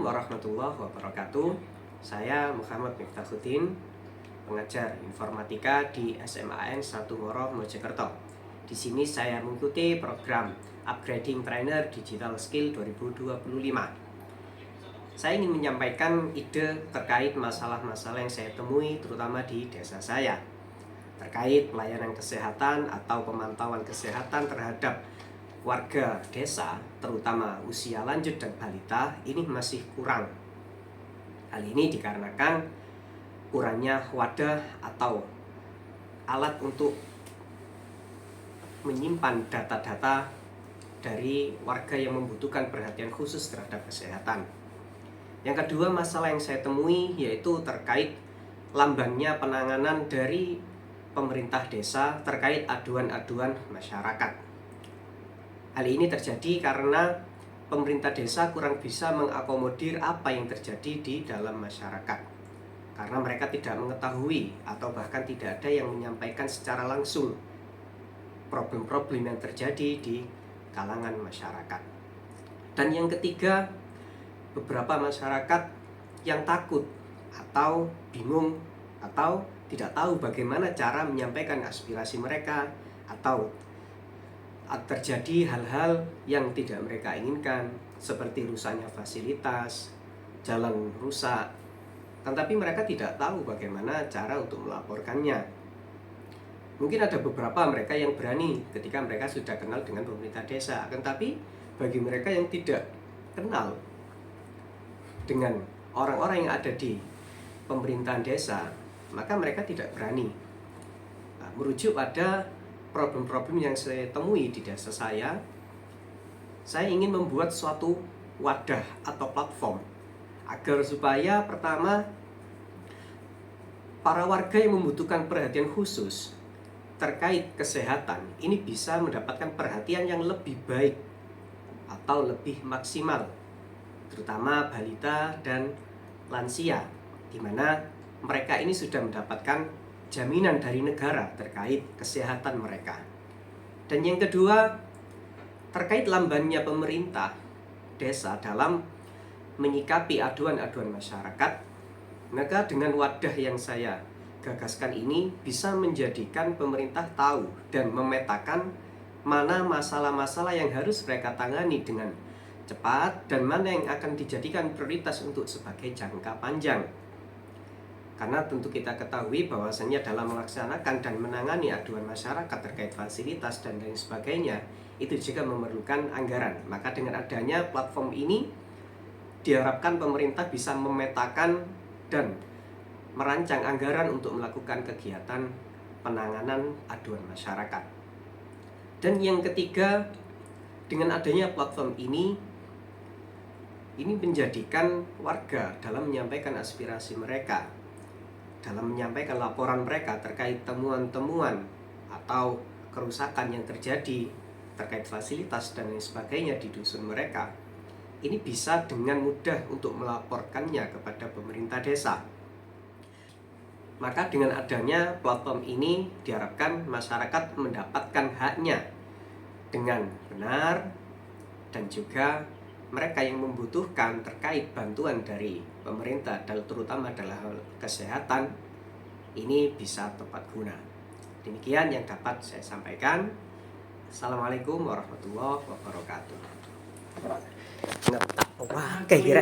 warahmatullahi wabarakatuh. Saya Muhammad Miftahudin, pengajar informatika di SMAN 1 Ngoro, Mojokerto. Di sini saya mengikuti program Upgrading Trainer Digital Skill 2025. Saya ingin menyampaikan ide terkait masalah-masalah yang saya temui terutama di desa saya terkait pelayanan kesehatan atau pemantauan kesehatan terhadap warga desa, terutama usia lanjut dan balita, ini masih kurang. Hal ini dikarenakan kurangnya wadah atau alat untuk menyimpan data-data dari warga yang membutuhkan perhatian khusus terhadap kesehatan. Yang kedua, masalah yang saya temui yaitu terkait lambannya penanganan dari pemerintah desa terkait aduan-aduan masyarakat. Hal ini terjadi karena pemerintah desa kurang bisa mengakomodir apa yang terjadi di dalam masyarakat. Karena mereka tidak mengetahui atau bahkan tidak ada yang menyampaikan secara langsung problem-problem yang terjadi di kalangan masyarakat. Dan yang ketiga, beberapa masyarakat yang takut atau bingung atau tidak tahu bagaimana cara menyampaikan aspirasi mereka atau terjadi hal-hal yang tidak mereka inginkan seperti rusaknya fasilitas, jalan rusak, tetapi mereka tidak tahu bagaimana cara untuk melaporkannya. Mungkin ada beberapa mereka yang berani ketika mereka sudah kenal dengan pemerintah desa, tetapi bagi mereka yang tidak kenal dengan orang-orang yang ada di pemerintahan desa, maka mereka tidak berani. Merujuk pada problem-problem yang saya temui di desa saya ingin membuat suatu wadah atau platform agar supaya pertama para warga yang membutuhkan perhatian khusus terkait kesehatan ini bisa mendapatkan perhatian yang lebih baik atau lebih maksimal, terutama balita dan lansia, di mana mereka ini sudah mendapatkan jaminan dari negara terkait kesehatan mereka. Dan yang kedua, terkait lambannya pemerintah desa dalam menyikapi aduan-aduan masyarakat, maka dengan wadah yang saya gagaskan ini bisa menjadikan pemerintah tahu dan memetakan mana masalah-masalah yang harus mereka tangani dengan cepat dan mana yang akan dijadikan prioritas untuk sebagai jangka panjang. Karena tentu kita ketahui bahwasannya dalam melaksanakan dan menangani aduan masyarakat terkait fasilitas dan lain sebagainya, itu juga memerlukan anggaran. Maka dengan adanya platform ini, diharapkan pemerintah bisa memetakan dan merancang anggaran untuk melakukan kegiatan penanganan aduan masyarakat. Dan yang ketiga, dengan adanya platform ini menjadikan warga dalam menyampaikan aspirasi mereka, dalam menyampaikan laporan mereka terkait temuan-temuan atau kerusakan yang terjadi terkait fasilitas dan lain sebagainya di dusun mereka, ini bisa dengan mudah untuk melaporkannya kepada pemerintah desa. Maka dengan adanya platform ini diharapkan masyarakat mendapatkan haknya dengan benar, dan juga mereka yang membutuhkan terkait bantuan dari pemerintah dan terutama dalam hal kesehatan ini bisa tepat guna. Demikian yang dapat saya sampaikan. Assalamualaikum warahmatullahi wabarakatuh. Ngetak wah kayak kira.